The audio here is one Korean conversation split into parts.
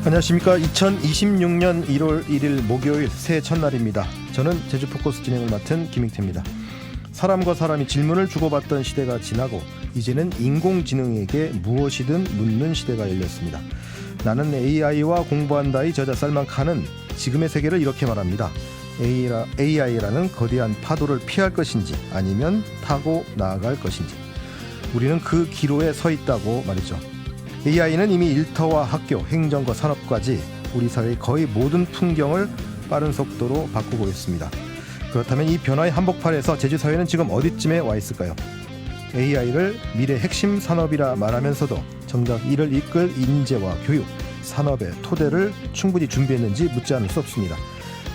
안녕하십니까. 2026년 1월 1일 목요일 새해 첫날입니다. 저는 제주포커스 진행을 맡은 김익태입니다. 사람과 사람이 질문을 주고받던 시대가 지나고 이제는 인공지능에게 무엇이든 묻는 시대가 열렸습니다. 나는 AI와 공부한다의 저자 살만 칸은 지금의 세계를 이렇게 말합니다. AI라는 거대한 파도를 피할 것인지 아니면 타고 나아갈 것인지 우리는 그 기로에 서 있다고 말이죠. AI는 이미 일터와 학교, 행정과 산업까지 우리 사회의 거의 모든 풍경을 빠른 속도로 바꾸고 있습니다. 그렇다면 이 변화의 한복판에서 제주 사회는 지금 어디쯤에 와 있을까요? AI를 미래 핵심 산업이라 말하면서도 정작 이를 이끌 인재와 교육, 산업의 토대를 충분히 준비했는지 묻지 않을 수 없습니다.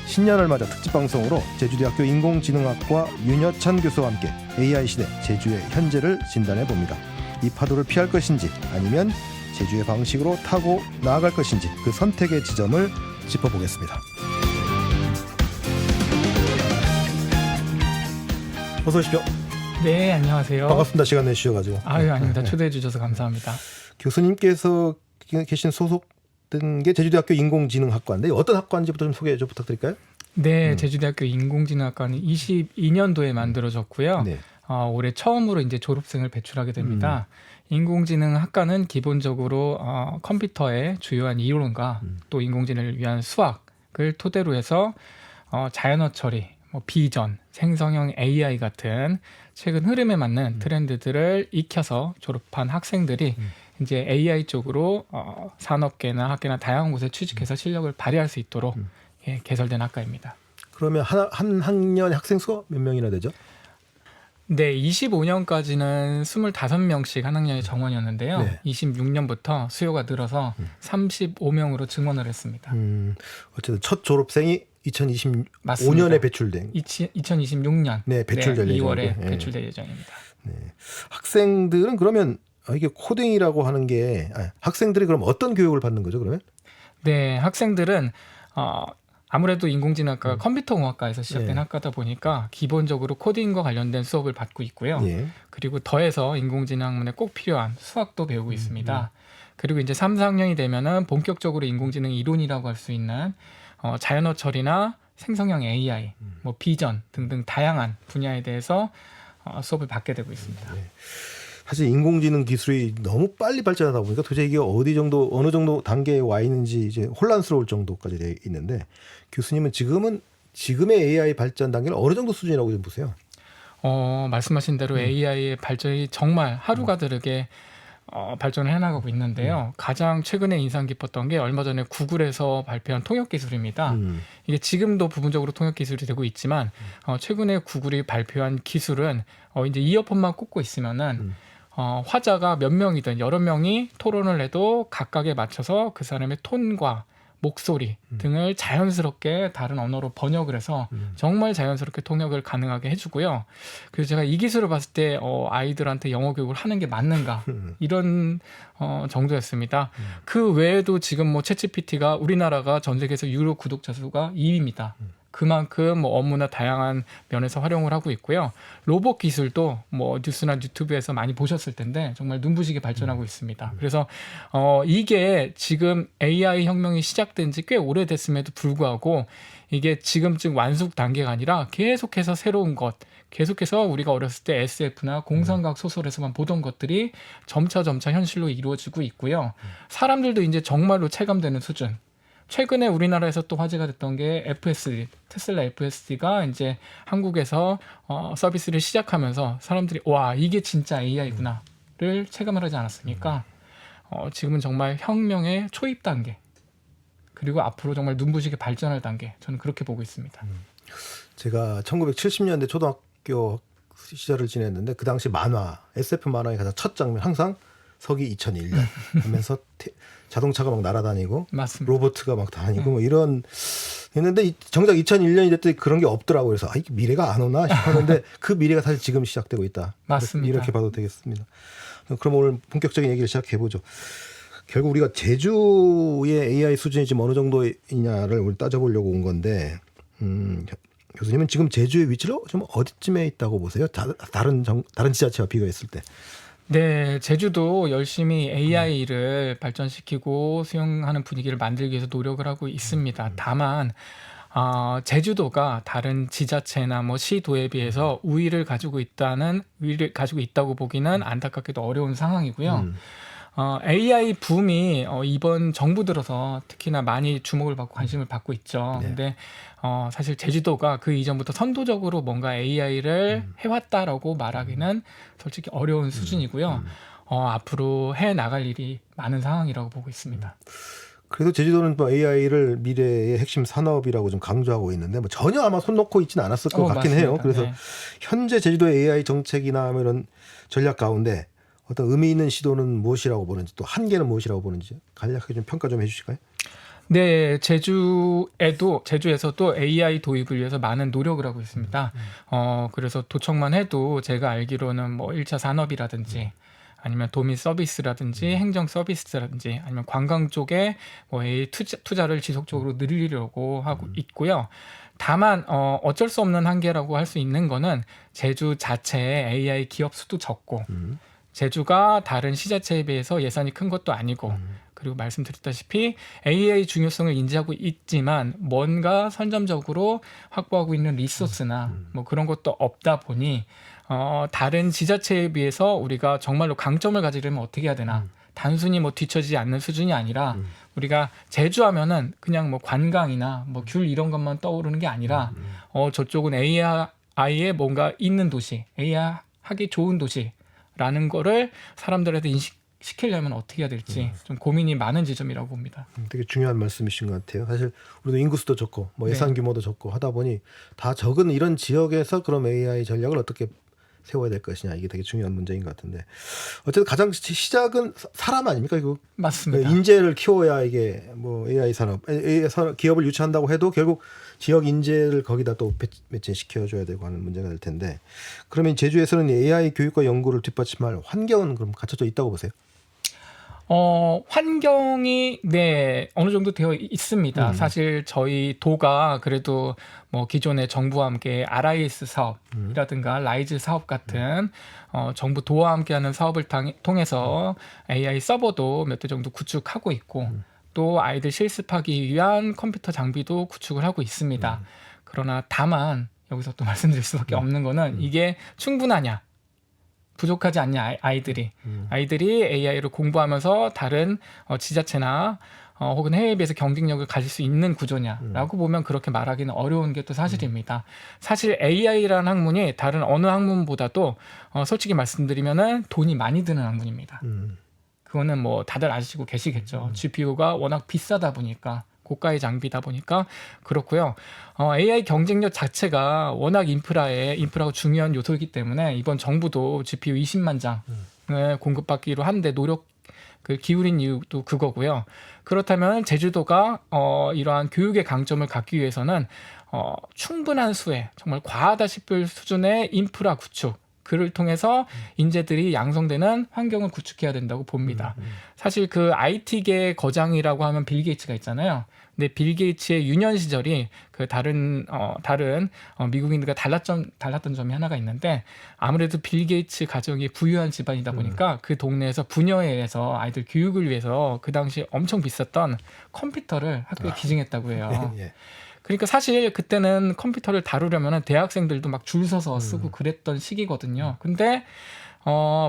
신년을 맞아 특집방송으로 제주대학교 인공지능학과 윤여찬 교수와 함께 AI 시대 제주의 현재를 진단해봅니다. 이 파도를 피할 것인지 아니면 제주의 방식으로 타고 나아갈 것인지 그 선택의 지점을 짚어보겠습니다. 어서 오십시오. 네, 안녕하세요. 반갑습니다. 시간 내주셔가지고. 아유, 아닙니다. 초대해 주셔서 감사합니다. 교수님께서 계신 소속된 게 제주대학교 인공지능학과인데 어떤 학과인지부터 좀 소개 좀 부탁드릴까요? 네, 제주대학교 인공지능학과는 22년도에 만들어졌고요. 네. 올해 처음으로 이제 졸업생을 배출하게 됩니다. 인공지능학과는 기본적으로 컴퓨터의 주요한 이론과 또 인공지능을 위한 수학을 토대로 해서 자연어 처리, 비전, 생성형 AI 같은 최근 흐름에 맞는 트렌드들을 익혀서 졸업한 학생들이 이제 AI 쪽으로 산업계나 학계나 다양한 곳에 취직해서 실력을 발휘할 수 있도록 개설된 학과입니다. 그러면 한 학년 학생 수가 몇 명이나 되죠? 네, 25년까지는 25명씩 한 학년의 정원이었는데요. 네. 26년부터 수요가 늘어서 35명으로 증원을 했습니다. 어쨌든 첫 졸업생이 2025년에 맞습니다. 배출된 2026년 네, 배출될 2월에 예정이고요. 예. 배출될 예정입니다. 네. 학생들은 그러면 이게 코딩이라고 하는 게 학생들이 그럼 어떤 교육을 받는 거죠, 그러면? 네, 학생들은 아무래도 인공지능학과가 컴퓨터공학과에서 시작된 예. 학과다 보니까 기본적으로 코딩과 관련된 수업을 받고 있고요. 예. 그리고 더해서 인공지능 학문에 꼭 필요한 수학도 배우고 있습니다. 그리고 이제 3, 4학년이 되면은 본격적으로 인공지능 이론이라고 할 수 있는 자연어 처리나 생성형 AI, 비전 등등 다양한 분야에 대해서 수업을 받게 되고 있습니다. 사실 인공지능 기술이 너무 빨리 발전하다 보니까 도대체 이게 어느 정도 단계에 와 있는지 이제 혼란스러울 정도까지 돼 있는데 교수님은 지금의 AI 발전 단계를 어느 정도 수준이라고 좀 보세요? 말씀하신 대로 AI의 발전이 정말 하루가 다르게 발전을 해나가고 있는데요. 가장 최근에 인상 깊었던 게 얼마 전에 구글에서 발표한 통역 기술입니다. 이게 지금도 부분적으로 통역 기술이 되고 있지만 최근에 구글이 발표한 기술은 이제 이어폰만 꽂고 있으면은 화자가 몇 명이든 여러 명이 토론을 해도 각각에 맞춰서 그 사람의 톤과 목소리 등을 자연스럽게 다른 언어로 번역을 해서 정말 자연스럽게 통역을 가능하게 해주고요. 그래서 제가 이 기술을 봤을 때 아이들한테 영어 교육을 하는 게 맞는가 이런 정도였습니다. 그 외에도 지금 챗GPT가 우리나라가 전 세계에서 유료 구독자 수가 2위입니다. 그만큼 업무나 다양한 면에서 활용을 하고 있고요. 로봇 기술도 뉴스나 유튜브에서 많이 보셨을 텐데 정말 눈부시게 발전하고 있습니다. 그래서 이게 지금 AI 혁명이 시작된 지 꽤 오래됐음에도 불구하고 이게 지금쯤 완숙 단계가 아니라 계속해서 새로운 것, 계속해서 우리가 어렸을 때 SF나 공상과학 소설에서만 보던 것들이 점차 현실로 이루어지고 있고요. 사람들도 이제 정말로 체감되는 수준. 최근에 우리나라에서 또 화제가 됐던 게 FSD, 테슬라 FSD가 이제 한국에서 서비스를 시작하면서 사람들이 와, 이게 진짜 AI구나를 체감을 하지 않았습니까? 지금은 정말 혁명의 초입 단계, 그리고 앞으로 정말 눈부시게 발전할 단계, 저는 그렇게 보고 있습니다. 제가 1970년대 초등학교 시절을 지냈는데 그 당시 SF 만화의 가장 첫 장면 항상 서기 2001년 하면서 자동차가 막 날아다니고 맞습니다. 로봇가 막 다니고 이런 했는데 정작 2001년이 됐더니 그런 게 없더라고요. 그래서 이게 미래가 안 오나 싶었는데 그 미래가 사실 지금 시작되고 있다. 맞습니다. 이렇게 봐도 되겠습니다. 그럼 오늘 본격적인 얘기를 시작해보죠. 결국 우리가 제주의 AI 수준이 지금 어느 정도이냐를 우리 따져보려고 온 건데 교수님은 지금 제주의 위치로 좀 어디쯤에 있다고 보세요? 다른 지자체와 비교했을 때. 네, 제주도 열심히 AI를 발전시키고 수용하는 분위기를 만들기 위해서 노력을 하고 있습니다. 다만 제주도가 다른 지자체나 뭐 시도에 비해서 우위를 가지고 있다고 보기는 안타깝게도 어려운 상황이고요. AI 붐이 이번 정부 들어서 특히나 많이 주목을 받고 관심을 받고 있죠. 네. 근데 사실 제주도가 그 이전부터 선도적으로 뭔가 AI를 해왔다라고 말하기는 솔직히 어려운 수준이고요. 앞으로 해 나갈 일이 많은 상황이라고 보고 있습니다. 그래도 제주도는 뭐 AI를 미래의 핵심 산업이라고 좀 강조하고 있는데 뭐 전혀 아마 손 놓고 있지는 않았을 것 같긴 해요. 맞습니다. 그래서 네. 현재 제주도의 AI 정책이나 뭐 이런 전략 가운데 어떤 의미 있는 시도는 무엇이라고 보는지 또 한계는 무엇이라고 보는지 간략하게 좀 평가 좀 해주실까요? 네, 제주에서도 AI 도입을 위해서 많은 노력을 하고 있습니다. 그래서 도청만 해도 제가 알기로는 뭐 1차 산업이라든지 아니면 도민 서비스라든지 행정 서비스라든지 아니면 관광 쪽에 뭐 AI 투자를 지속적으로 늘리려고 하고 있고요. 다만 어쩔 수 없는 한계라고 할 수 있는 거는 제주 자체의 AI 기업 수도 적고 제주가 다른 시자체에 비해서 예산이 큰 것도 아니고 그리고 말씀드렸다시피 AI 중요성을 인지하고 있지만 뭔가 선점적으로 확보하고 있는 리소스나 뭐 그런 것도 없다 보니 다른 지자체에 비해서 우리가 정말로 강점을 가지려면 어떻게 해야 되나 단순히 뭐 뒤처지지 않는 수준이 아니라 우리가 제주하면은 그냥 뭐 관광이나 뭐 귤 이런 것만 떠오르는 게 아니라 저쪽은 AI에 뭔가 있는 도시, AI 하기 좋은 도시라는 거를 사람들한테 인식시키려면 어떻게 해야 될지 좀 고민이 많은 지점이라고 봅니다. 되게 중요한 말씀이신 것 같아요. 사실 우리도 인구수도 적고 뭐 예산 규모도 적고 하다 보니 다 적은 이런 지역에서 그럼 AI 전략을 어떻게 세워야 될 것이냐 이게 되게 중요한 문제인 것 같은데 어쨌든 가장 시작은 사람 아닙니까? 이거 맞습니다. 인재를 키워야 이게 뭐 AI 산업 기업을 유치한다고 해도 결국 지역 인재를 거기다 또 매칭시켜줘야 되고 하는 문제가 될 텐데 그러면 제주에서는 AI 교육과 연구를 뒷받침할 환경은 그럼 갖춰져 있다고 보세요? 환경이 어느 정도 되어 있습니다. 사실 저희 도가 그래도 뭐 기존의 정부와 함께 RIS 사업이라든가 라이즈 사업 같은 정부 도와 함께하는 사업을 통해서 AI 서버도 몇 대 정도 구축하고 있고 또 아이들 실습하기 위한 컴퓨터 장비도 구축을 하고 있습니다. 그러나 다만 여기서 또 말씀드릴 수밖에 없는 거는 이게 충분하냐? 부족하지 않냐 아이들이 AI를 공부하면서 다른 지자체나 혹은 해외에 비해서 경쟁력을 가질 수 있는 구조냐라고 보면 그렇게 말하기는 어려운 게 또 사실입니다. 사실 AI라는 학문이 다른 어느 학문보다도 솔직히 말씀드리면은 돈이 많이 드는 학문입니다. 그거는 뭐 다들 아시고 계시겠죠. GPU가 워낙 비싸다 보니까 고가의 장비다 보니까 그렇고요. AI 경쟁력 자체가 워낙 인프라가 중요한 요소이기 때문에 이번 정부도 GPU 20만 장을 공급받기로 한데 노력을 기울인 이유도 그거고요. 그렇다면 제주도가 이러한 교육의 강점을 갖기 위해서는 충분한 수의 정말 과하다 싶을 수준의 인프라 구축 그를 통해서 인재들이 양성되는 환경을 구축해야 된다고 봅니다. 사실 그 IT계 거장이라고 하면 빌 게이츠가 있잖아요. 근데 빌 게이츠의 유년 시절이 그 다른 미국인들과 달랐던 점이 하나가 있는데 아무래도 빌 게이츠 가정이 부유한 집안이다 보니까 그 동네에서 부녀에 의해서 아이들 교육을 위해서 그 당시 엄청 비쌌던 컴퓨터를 학교에 기증했다고 해요. 예. 그러니까 사실 그때는 컴퓨터를 다루려면 대학생들도 막 줄 서서 쓰고 그랬던 시기거든요. 근데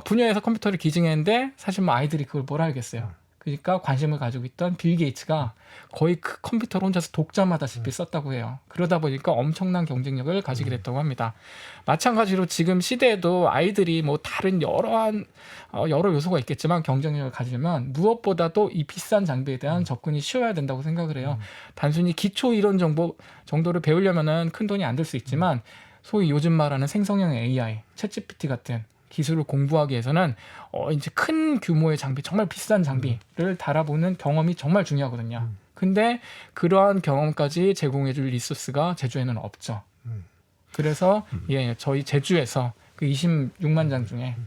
분야에서 컴퓨터를 기증했는데 사실 뭐 아이들이 그걸 뭘 알겠어요. 그러니까 관심을 가지고 있던 빌 게이츠가 거의 그 컴퓨터를 혼자서 독점하다시피 썼다고 해요. 그러다 보니까 엄청난 경쟁력을 가지게 됐다고 합니다. 마찬가지로 지금 시대에도 아이들이 뭐 다른 여러 요소가 있겠지만 경쟁력을 가지려면 무엇보다도 이 비싼 장비에 대한 접근이 쉬워야 된다고 생각을 해요. 단순히 기초 이론 정도를 배우려면은 큰 돈이 안 들 수 있지만 소위 요즘 말하는 생성형 AI, 챗GPT 같은 기술을 공부하기 위해서는 이제 큰 규모의 장비, 정말 비싼 장비를 달아보는 경험이 정말 중요하거든요. 근데 그러한 경험까지 제공해줄 리소스가 제주에는 없죠. 그래서 저희 제주에서 그 26만 장 중에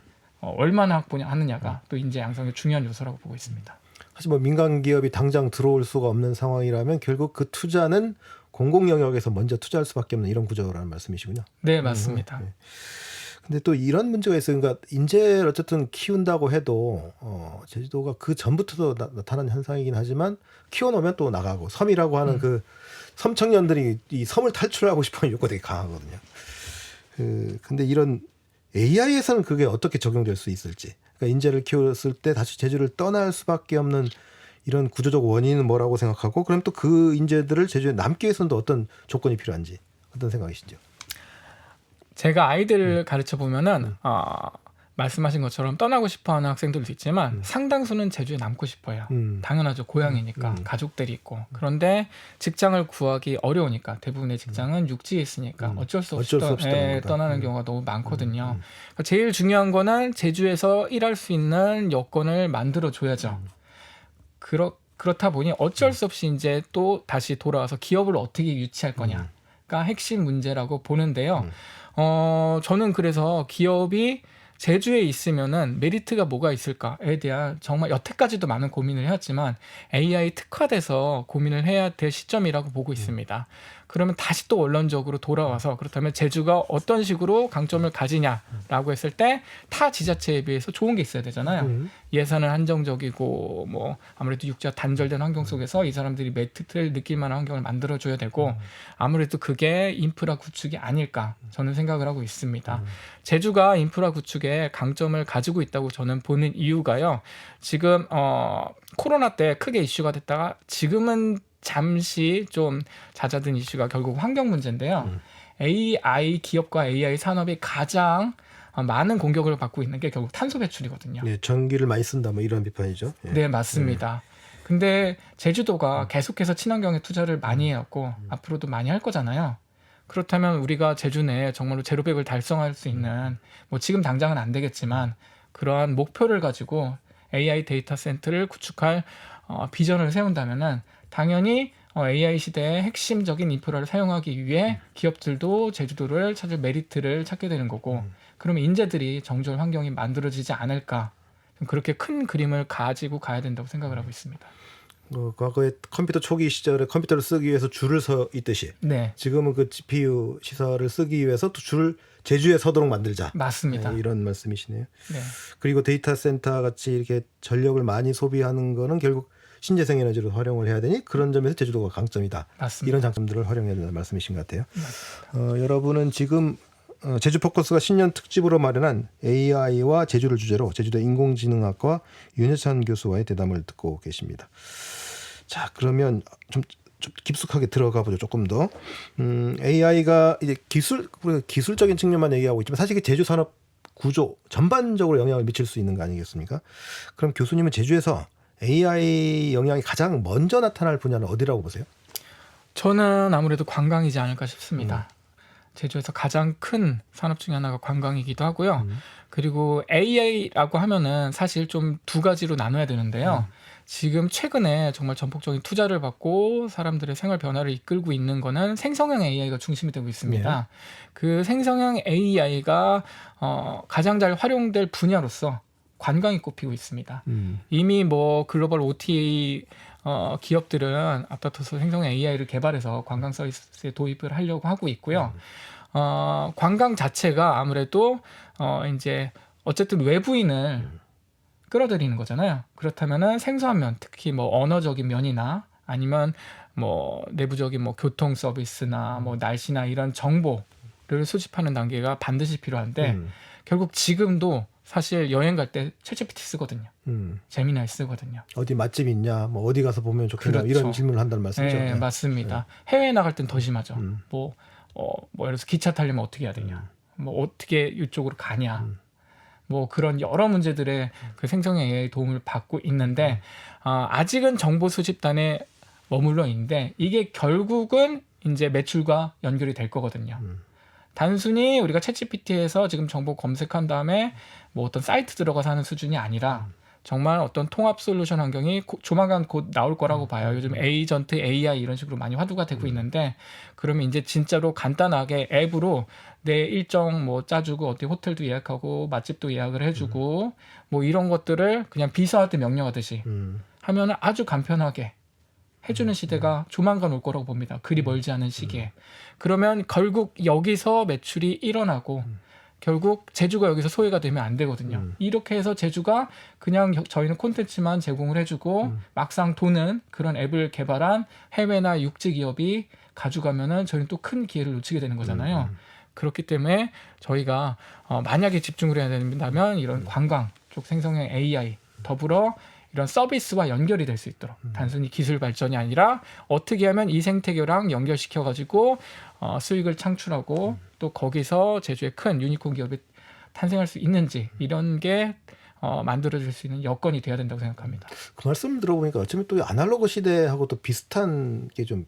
얼마나 확보하느냐가 또 인재 양성의 중요한 요소라고 보고 있습니다. 사실 뭐 민간 기업이 당장 들어올 수가 없는 상황이라면 결국 그 투자는 공공 영역에서 먼저 투자할 수밖에 없는 이런 구조라는 말씀이시군요. 네, 맞습니다. 근데 또 이런 문제가 있어요. 그러니까 인재를 어쨌든 키운다고 해도 제주도가 그 전부터도 나타난 현상이긴 하지만 키워놓으면 또 나가고 섬이라고 하는 그 섬 청년들이 이 섬을 탈출하고 싶어하는 욕구가 되게 강하거든요. 근데 이런 AI에서는 그게 어떻게 적용될 수 있을지. 그러니까 인재를 키웠을 때 다시 제주를 떠날 수밖에 없는 이런 구조적 원인은 뭐라고 생각하고 그럼 또 그 인재들을 제주에 남기 위해서는 또 어떤 조건이 필요한지 어떤 생각이시죠? 제가 아이들을 가르쳐 보면은 말씀하신 것처럼 떠나고 싶어하는 학생들도 있지만 상당수는 제주에 남고 싶어요. 당연하죠. 고향이니까 가족들이 있고. 그런데 직장을 구하기 어려우니까 대부분의 직장은 육지에 있으니까 어쩔 수 없이 떠나는 경우가 너무 많거든요. 그러니까 제일 중요한 거는 제주에서 일할 수 있는 여건을 만들어 줘야죠. 그렇다 보니 어쩔 수 없이 이제 또 다시 돌아와서 기업을 어떻게 유치할 거냐가 핵심 문제라고 보는데요. 저는 그래서 기업이 제주에 있으면은 메리트가 뭐가 있을까에 대한 정말 여태까지도 많은 고민을 해왔지만 AI 특화돼서 고민을 해야 될 시점이라고 보고 있습니다. 그러면 다시 또 원론적으로 돌아와서 그렇다면 제주가 어떤 식으로 강점을 가지냐라고 했을 때 타 지자체에 비해서 좋은 게 있어야 되잖아요. 예산은 한정적이고 뭐 아무래도 육지와 단절된 환경 속에서 이 사람들이 메리트를 느낄 만한 환경을 만들어줘야 되고 아무래도 그게 인프라 구축이 아닐까 저는 생각을 하고 있습니다. 제주가 인프라 구축에 강점을 가지고 있다고 저는 보는 이유가요. 지금 코로나 때 크게 이슈가 됐다가 지금은 잠시 좀 잦아든 이슈가 결국 환경 문제인데요. AI 기업과 AI 산업이 가장 많은 공격을 받고 있는 게 결국 탄소 배출이거든요. 네, 전기를 많이 쓴다 뭐 이런 비판이죠. 예. 네, 맞습니다. 근데 제주도가 계속해서 친환경에 투자를 많이 해왔고 앞으로도 많이 할 거잖아요. 그렇다면 우리가 제주 내에 정말로 제로백을 달성할 수 있는 뭐 지금 당장은 안 되겠지만 그러한 목표를 가지고 AI 데이터 센터를 구축할 비전을 세운다면은 당연히 AI 시대의 핵심적인 인프라를 사용하기 위해 기업들도 제주도를 찾을 메리트를 찾게 되는 거고 그러면 인재들이 정주할 환경이 만들어지지 않을까 그렇게 큰 그림을 가지고 가야 된다고 생각을 하고 있습니다. 과거에 컴퓨터 초기 시절에 컴퓨터를 쓰기 위해서 줄을 서 있듯이 네. 지금은 그 GPU 시설을 쓰기 위해서 또 줄을 제주에 서도록 만들자. 맞습니다. 네, 이런 말씀이시네요. 네. 그리고 데이터 센터 같이 이렇게 전력을 많이 소비하는 거는 결국 신재생 에너지를 활용을 해야 되니 그런 점에서 제주도가 강점이다. 맞습니다. 이런 장점들을 활용해야 된다는 말씀이신 것 같아요. 여러분은 지금 제주 포커스가 신년 특집으로 마련한 AI와 제주를 주제로 제주대 인공지능학과 윤여찬 교수와의 대담을 듣고 계십니다. 자, 그러면 좀 깊숙하게 들어가 보죠. 조금 더. AI가 이제 기술적인 측면만 얘기하고 있지만 사실 제주 산업 구조 전반적으로 영향을 미칠 수 있는 거 아니겠습니까? 그럼 교수님은 제주에서 AI 영향이 가장 먼저 나타날 분야는 어디라고 보세요? 저는 아무래도 관광이지 않을까 싶습니다. 제주에서 가장 큰 산업 중에 하나가 관광이기도 하고요. 그리고 AI라고 하면은 사실 좀 두 가지로 나눠야 되는데요. 지금 최근에 정말 전폭적인 투자를 받고 사람들의 생활 변화를 이끌고 있는 거는 생성형 AI가 중심이 되고 있습니다. 네. 그 생성형 AI가 가장 잘 활용될 분야로서 관광이 꼽히고 있습니다. 이미 뭐 글로벌 OTA 기업들은 앞다퉈서 생성형 AI를 개발해서 관광 서비스에 도입을 하려고 하고 있고요. 관광 자체가 아무래도 이제 어쨌든 외부인을 끌어들이는 거잖아요. 그렇다면은 생소한 면, 특히 뭐 언어적인 면이나 아니면 뭐 내부적인 뭐 교통 서비스나 뭐 날씨나 이런 정보를 수집하는 단계가 반드시 필요한데 결국 지금도 사실 여행 갈 때 챗GPT 쓰거든요. 제미나이 쓰거든요. 어디 맛집 있냐, 뭐 어디 가서 보면 좋겠냐 그렇죠. 이런 질문을 한다는 말씀이죠. 네, 맞습니다. 해외에 나갈 땐 더 심하죠. 뭐 예를 들어서 기차 타려면 어떻게 해야 되냐, 뭐 어떻게 이쪽으로 가냐, 뭐 그런 여러 문제들의 그 생성형 AI 도움을 받고 있는데 아직은 정보 수집단에 머물러 있는데 이게 결국은 이제 매출과 연결이 될 거거든요. 단순히 우리가 챗GPT에서 지금 정보 검색한 다음에 뭐 어떤 사이트 들어가서 하는 수준이 아니라 정말 어떤 통합 솔루션 환경이 조만간 곧 나올 거라고 봐요. 요즘 에이전트, AI 이런 식으로 많이 화두가 되고 있는데 그러면 이제 진짜로 간단하게 앱으로 내 일정 뭐 짜주고 어디 호텔도 예약하고 맛집도 예약을 해주고 뭐 이런 것들을 그냥 비서할 때 명령하듯이 하면 아주 간편하게 해주는 시대가 조만간 올 거라고 봅니다. 그리 멀지 않은 시기에. 그러면 결국 여기서 매출이 일어나고 결국 제주가 여기서 소외가 되면 안 되거든요. 이렇게 해서 제주가 그냥 저희는 콘텐츠만 제공을 해주고 막상 돈은 그런 앱을 개발한 해외나 육지 기업이 가져가면은 저희는 또 큰 기회를 놓치게 되는 거잖아요. 그렇기 때문에 저희가 만약에 집중을 해야 된다면 이런 관광 쪽 생성형 AI 더불어 이런 서비스와 연결이 될 수 있도록 단순히 기술 발전이 아니라 어떻게 하면 이 생태계랑 연결시켜가지고 수익을 창출하고 또 거기서 제주의 큰 유니콘 기업이 탄생할 수 있는지 이런 게 만들어질 수 있는 여건이 돼야 된다고 생각합니다. 그 말씀 들어보니까 어쩌면 또 아날로그 시대하고 또 비슷한 게 좀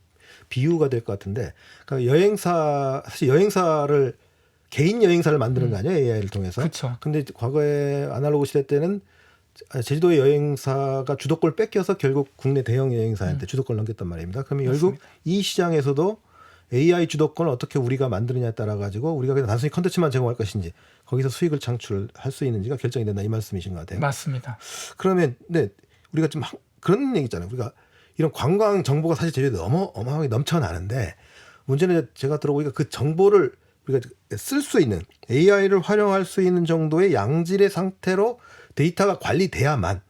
비유가 될 것 같은데, 그러니까 사실 여행사를 개인 여행사를 만드는 거 아니에요, AI를 통해서. 그렇죠. 근데 과거에 아날로그 시대 때는 제주도의 여행사가 주도권을 뺏겨서 결국 국내 대형 여행사한테 주도권을 넘겼단 말입니다. 그러면 결국 맞습니다. 이 시장에서도 AI 주도권을 어떻게 우리가 만드느냐에 따라 가지고 우리가 그냥 단순히 컨텐츠만 제공할 것인지 거기서 수익을 창출할 수 있는지가 결정이 된다, 이 말씀이신 것 같아요. 맞습니다. 그러면 우리가 좀 그런 얘기 있잖아요. 우리가 이런 관광 정보가 사실 제주도에 너무 어마어마하게 넘쳐나는데, 문제는 제가 들어보니까 그 정보를 우리가 쓸 수 있는 AI를 활용할 수 있는 정도의 양질의 상태로 데이터가 관리돼야만,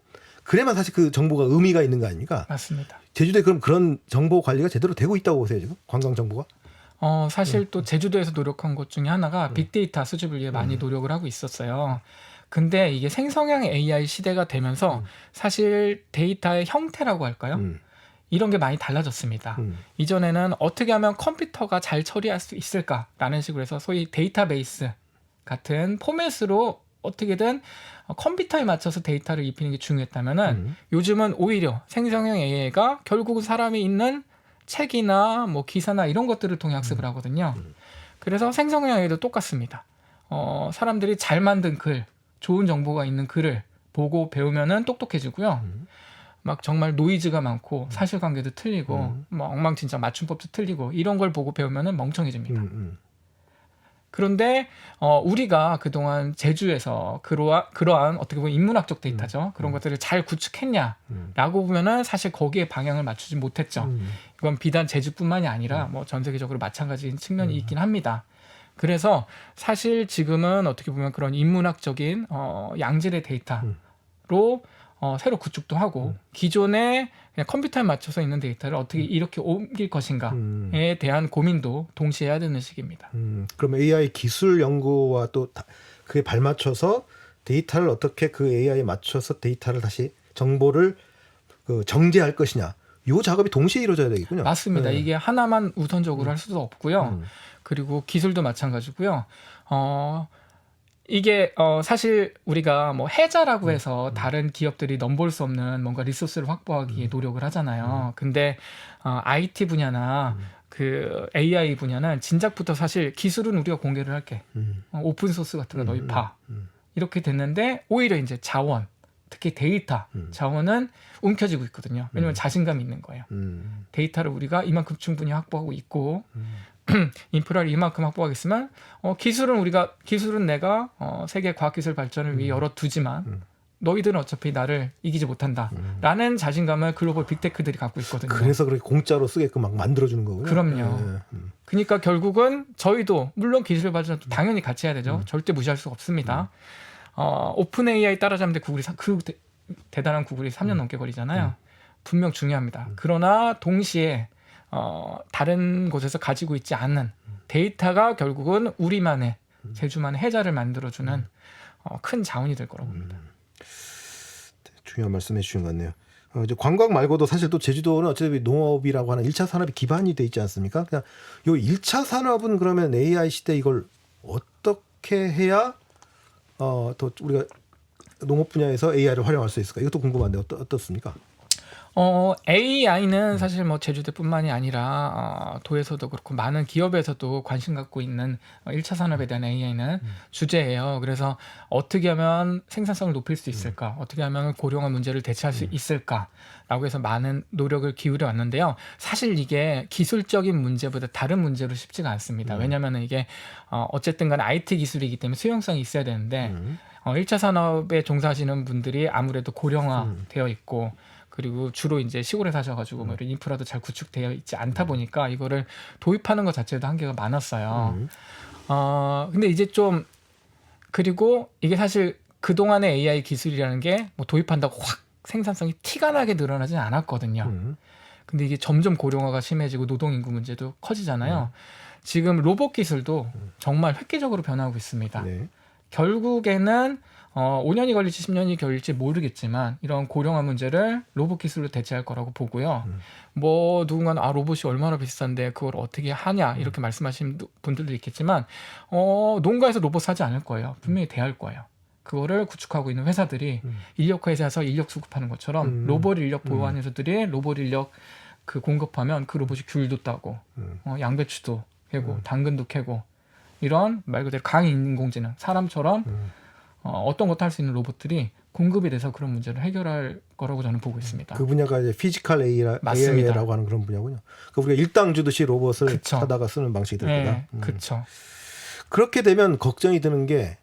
그래야만 사실 그 정보가 의미가 있는 거 아닙니까? 맞습니다. 제주도에 그럼 그런 정보 관리가 제대로 되고 있다고 보세요, 지금? 관광 정보가? 사실 또 제주도에서 노력한 것 중에 하나가 빅데이터 수집을 위해 많이 노력을 하고 있었어요. 근데 이게 생성형 AI 시대가 되면서 사실 데이터의 형태라고 할까요? 이런 게 많이 달라졌습니다. 이전에는 어떻게 하면 컴퓨터가 잘 처리할 수 있을까라는 식으로 해서 소위 데이터베이스 같은 포맷으로 어떻게든 컴퓨터에 맞춰서 데이터를 입히는 게 중요했다면은 요즘은 오히려 생성형 AI가 결국은 사람이 있는 책이나 뭐 기사나 이런 것들을 통해 학습을 하거든요. 그래서 생성형 AI도 똑같습니다. 사람들이 잘 만든 글, 좋은 정보가 있는 글을 보고 배우면은 똑똑해지고요. 막 정말 노이즈가 많고 사실관계도 틀리고 뭐 엉망진창 맞춤법도 틀리고 이런 걸 보고 배우면은 멍청해집니다. 그런데 우리가 그동안 제주에서 그러한 어떻게 보면 인문학적 데이터죠. 그런 것들을 잘 구축했냐라고 보면은 사실 거기에 방향을 맞추지 못했죠. 이건 비단 제주뿐만이 아니라 뭐 전 세계적으로 마찬가지인 측면이 있긴 합니다. 그래서 사실 지금은 어떻게 보면 그런 인문학적인 양질의 데이터로 새로 구축도 하고 기존에 그냥 컴퓨터에 맞춰서 있는 데이터를 어떻게 이렇게 옮길 것인가에 대한 고민도 동시에 해야 되는 시기입니다. 그럼 AI 기술 연구와 또 그에 발맞춰서 데이터를 어떻게 그 AI에 맞춰서 데이터를 다시 정보를 정제할 것이냐, 이 작업이 동시에 이루어져야 되겠군요. 맞습니다. 이게 하나만 우선적으로 할 수도 없고요. 그리고 기술도 마찬가지고요. 이게 사실 우리가 뭐 해자라고 해서 다른 기업들이 넘볼 수 없는 뭔가 리소스를 확보하기 위해 노력을 하잖아요. 근데 IT 분야나 그 AI 분야는 진작부터 사실 기술은 우리가 공개를 할게. 오픈 소스 같은 거 너희 봐. 이렇게 됐는데 오히려 이제 자원, 특히 데이터 자원은 움켜쥐고 있거든요. 왜냐하면 자신감이 있는 거예요. 데이터를 우리가 이만큼 충분히 확보하고 있고 인프라를 이만큼 확보하겠으면 기술은 내가 세계 과학기술 발전을 위해 열어두지만 너희들은 어차피 나를 이기지 못한다라는 자신감을 글로벌 빅테크들이 갖고 있거든요. 그래서 그렇게 공짜로 쓰게끔 막 만들어주는 거군요. 그럼요. 그러니까 결국은 저희도 물론 기술 발전도 당연히 같이 해야 되죠. 절대 무시할 수가 없습니다. 오픈 AI 따라잡는데 대단한 구글이 3년 넘게 걸리잖아요. 분명 중요합니다. 그러나 동시에 다른 곳에서 가지고 있지 않는 데이터가 결국은 우리만의 제주만의 해자를 만들어주는 큰 자원이 될 거라고 봅니다. 중요한 말씀해 주신 것 같네요. 이제 관광 말고도 사실 또 제주도는 어차피 농업이라고 하는 1차 산업이 기반이 돼 있지 않습니까? 그냥 요 1차 산업은 그러면 AI 시대 이걸 어떻게 해야 또 우리가 농업 분야에서 AI를 활용할 수 있을까? 이것도 궁금한데 어떻습니까? AI는 사실 뭐 제주도뿐만이 아니라 도에서도 그렇고 많은 기업에서도 관심 갖고 있는 1차 산업에 대한 AI는 주제예요. 그래서 어떻게 하면 생산성을 높일 수 있을까? 어떻게 하면 고령화 문제를 대체할 수 있을까라고 해서 많은 노력을 기울여 왔는데요. 사실 이게 기술적인 문제보다 다른 문제로 쉽지가 않습니다. 왜냐하면 이게 어쨌든 간에 IT 기술이기 때문에 수용성이 있어야 되는데 1차 산업에 종사하시는 분들이 아무래도 고령화되어 있고 그리고 주로 이제 시골에 사셔가지고 뭐 이런 인프라도 잘 구축되어 있지 않다 보니까 이거를 도입하는 것 자체도 한계가 많았어요. 근데 이제 좀 그리고 이게 사실 그동안의 AI 기술이라는 게 뭐 도입한다고 확 생산성이 티가 나게 늘어나진 않았거든요. 근데 이게 점점 고령화가 심해지고 노동인구 문제도 커지잖아요. 지금 로봇 기술도 정말 획기적으로 변하고 있습니다. 네. 결국에는 5년이 걸릴지 10년이 걸릴지 모르겠지만 이런 고령화 문제를 로봇 기술로 대체할 거라고 보고요. 뭐 누군가는 로봇이 얼마나 비싼데 그걸 어떻게 하냐 이렇게 말씀하시는 분들도 있겠지만 농가에서 로봇 사지 않을 거예요. 분명히 대할 거예요. 그거를 구축하고 있는 회사들이 인력 회사에서 인력 수급하는 것처럼 로봇 인력 보유하는 회사들이 로봇 인력 그 공급하면 그 로봇이 귤도 따고 양배추도 캐고 당근도 캐고 이런 말 그대로 강인공지능 사람처럼 어떤 것도 할 수 있는 로봇들이 공급이 돼서 그런 문제를 해결할 거라고 저는 보고 있습니다. 그 분야가 이제 피지컬 맞습니다. AI라고 하는 그런 분야군요. 그 우리가 일당 주듯이 로봇을 그쵸. 사다가 쓰는 방식이 될 거다. 네, 그렇죠. 그렇게 되면 걱정이 드는 게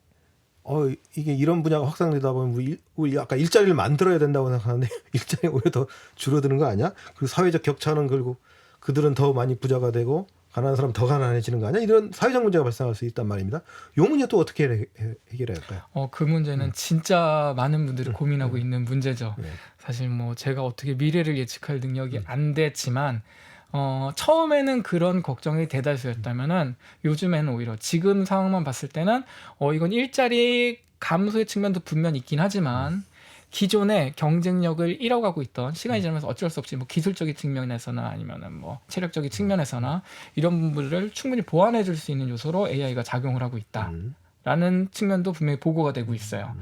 이게 이런 분야가 확산되다 보면 우리 아까 일자리를 만들어야 된다고 생각하는데 일자리 오히려 더 줄어드는 거 아니야? 그리고 사회적 격차는 결국 그들은 더 많이 부자가 되고 가난한 사람 더 가난해지는 거 아니야? 이런 사회적 문제가 발생할 수 있단 말입니다. 이 문제 또 어떻게 해결해야 할까요? 그 문제는 진짜 많은 분들이 고민하고 있는 문제죠. 네. 사실 뭐 제가 어떻게 미래를 예측할 능력이 안 됐지만 처음에는 그런 걱정이 대다수였다면은 요즘에는 오히려 지금 상황만 봤을 때는 이건 일자리 감소의 측면도 분명 있긴 하지만 기존의 경쟁력을 잃어가고 있던 시간이 지나면서 어쩔 수 없이 뭐 기술적인 측면에서나 아니면은 뭐 체력적인 측면에서나 이런 부분들을 충분히 보완해 줄 수 있는 요소로 AI가 작용을 하고 있다라는 측면도 분명히 보고가 되고 있어요.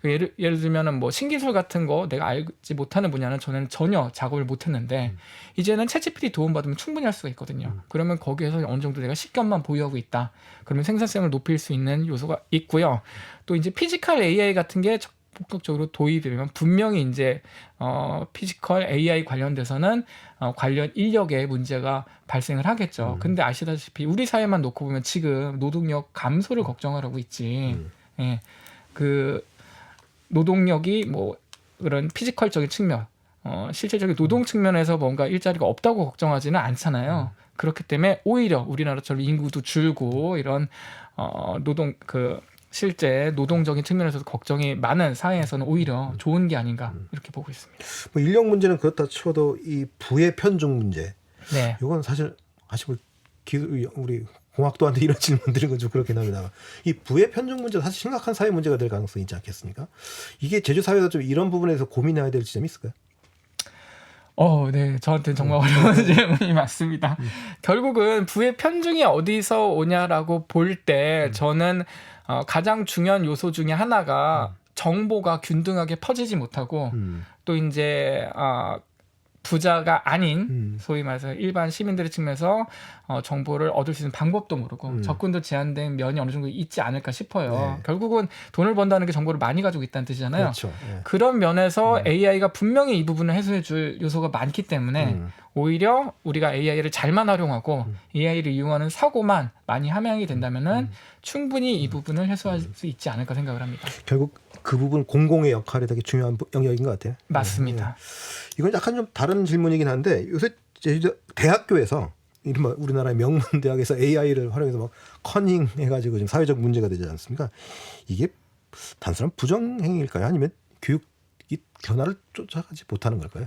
예를 들면은 뭐 신기술 같은 거 내가 알지 못하는 분야는 저는 전혀 작업을 못했는데 이제는 챗GPT 도움받으면 충분히 할 수가 있거든요. 그러면 거기에서 어느 정도 내가 식견만 보유하고 있다. 그러면 생산성을 높일 수 있는 요소가 있고요. 또 이제 피지컬 AI 같은 게 본격적으로 도입되면 분명히 이제 피지컬 AI 관련돼서는 관련 인력의 문제가 발생을 하겠죠. 근데 아시다시피 우리 사회만 놓고 보면 지금 노동력 감소를 걱정하라고 있지. 예, 그 노동력이 뭐 그런 피지컬적인 측면, 실질적인 노동 측면에서 뭔가 일자리가 없다고 걱정하지는 않잖아요. 그렇기 때문에 오히려 우리나라처럼 인구도 줄고 이런 노동 실제 노동적인 측면에서도 걱정이 많은 사회에서는 오히려 좋은 게 아닌가 이렇게 보고 있습니다. 뭐 인력 문제는 그렇다 치고도 이 부의 편중 문제, 네. 이건 사실 우리 공학도한테 이런 질문들은 좀 그렇긴 합니다. 이 부의 편중 문제 사실 심각한 사회 문제가 될 가능성이 있지 않겠습니까? 이게 제주 사회가 좀 이런 부분에서 고민해야 될 지점이 있을까요? 네, 저한테는 정말 어려운 질문이 맞습니다. 결국은 부의 편중이 어디서 오냐라고 볼 때 저는 가장 중요한 요소 중에 하나가 정보가 균등하게 퍼지지 못하고 또 이제 부자가 아닌 소위 말해서 일반 시민들의 측면에서 정보를 얻을 수 있는 방법도 모르고 접근도 제한된 면이 어느 정도 있지 않을까 싶어요. 네. 결국은 돈을 번다는 게 정보를 많이 가지고 있다는 뜻이잖아요. 그렇죠. 네. 그런 면에서 AI가 분명히 이 부분을 해소해 줄 요소가 많기 때문에 오히려 우리가 AI를 잘만 활용하고 AI를 이용하는 사고만 많이 함양이 된다면은 충분히 이 부분을 해소할 수 있지 않을까 생각을 합니다. 결국 그 부분 공공의 역할이 되게 중요한 영역인 것 같아요. 맞습니다. 이건 약간 좀 다른 질문이긴 한데 요새 제주도 대학교에서 이른바 우리나라의 명문 대학에서 AI를 활용해서 막 커닝 해가지고 지금 사회적 문제가 되지 않습니까? 이게 단순한 부정행위일까요? 아니면 교육이 변화를 쫓아가지 못하는 걸까요?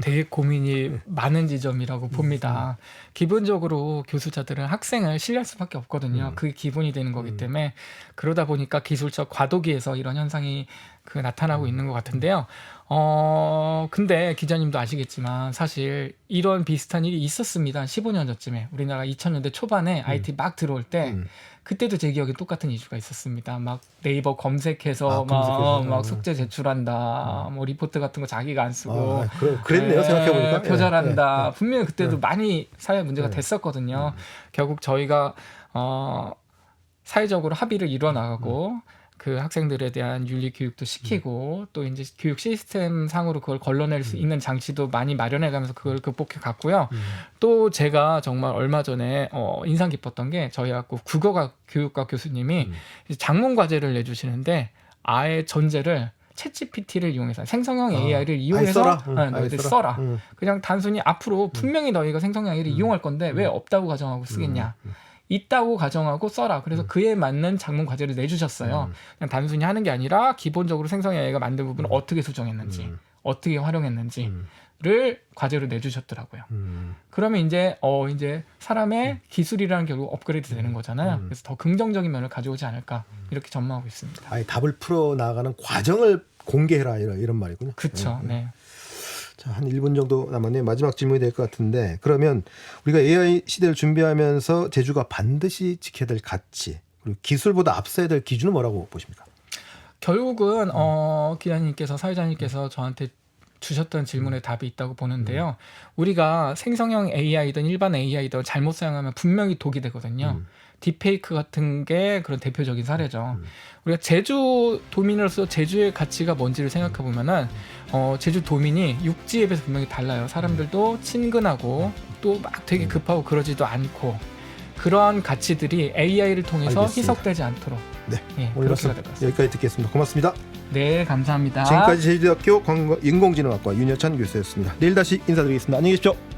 되게 고민이 많은 지점이라고 봅니다. 기본적으로 교수자들은 학생을 신뢰할 수밖에 없거든요. 그게 기본이 되는 거기 때문에 그러다 보니까 기술적 과도기에서 이런 현상이 나타나고 있는 것 같은데요. 근데 기자님도 아시겠지만 사실 이런 비슷한 일이 있었습니다. 15년 전쯤에 우리나라 2000년대 초반에 IT 막 들어올 때 그때도 제 기억에 똑같은 이슈가 있었습니다. 막 네이버 검색해서 막 숙제 제출한다, 뭐 리포트 같은 거 자기가 안 쓰고 그랬네요. 생각해보니까 표절한다. 분명히 그때도 많이 사회 문제가 됐었거든요. 결국 저희가 사회적으로 합의를 이뤄 나가고 그 학생들에 대한 윤리 교육도 시키고 또 이제 교육 시스템 상으로 그걸 걸러낼 수 있는 장치도 많이 마련해가면서 그걸 극복해 갔고요. 또 제가 정말 얼마 전에 인상 깊었던 게 저희 학교 국어과 교육과 교수님이 작문 과제를 내주시는데 아예 전제를 챗GPT를 이용해서 생성형 AI를 이용해서 너희들 써라. 그냥 단순히 앞으로 분명히 너희가 생성형 AI를 이용할 건데 왜 없다고 가정하고 쓰겠냐. 있다고 가정하고 써라. 그래서 그에 맞는 작문 과제를 내주셨어요. 그냥 단순히 하는 게 아니라 기본적으로 생성 AI가 만든 부분을 어떻게 수정했는지, 어떻게 활용했는지를 과제로 내주셨더라고요. 그러면 이제 사람의 기술이라는 결국 업그레이드 되는 거잖아요. 그래서 더 긍정적인 면을 가져오지 않을까 이렇게 전망하고 있습니다. 아예 답을 풀어 나가는 과정을 공개해라 이런 말이군요. 그렇죠. 네. 자, 한 1분 정도 남았네요. 마지막 질문이 될 것 같은데 그러면 우리가 AI 시대를 준비하면서 제주가 반드시 지켜야 될 가치 그리고 기술보다 앞서야 될 기준은 뭐라고 보십니까? 결국은 기자님께서 사회자님께서 저한테 주셨던 질문에 답이 있다고 보는데요. 우리가 생성형 AI든 일반 AI든 잘못 사용하면 분명히 독이 되거든요. 딥페이크 같은 게 그런 대표적인 사례죠. 우리가 제주 도민으로서 제주의 가치가 뭔지를 생각해 보면은 제주 도민이 육지에 비해서 분명히 달라요. 사람들도 친근하고 또 막 되게 급하고 그러지도 않고 그러한 가치들이 AI를 통해서 알겠습니다. 희석되지 않도록 네, 예, 오늘 그렇게 말씀 해야 될 것 같습니다. 여기까지 듣겠습니다. 고맙습니다. 네, 감사합니다. 지금까지 제주대학교 인공지능학과 윤여찬 교수였습니다. 내일 다시 인사드리겠습니다. 안녕히 계십시오.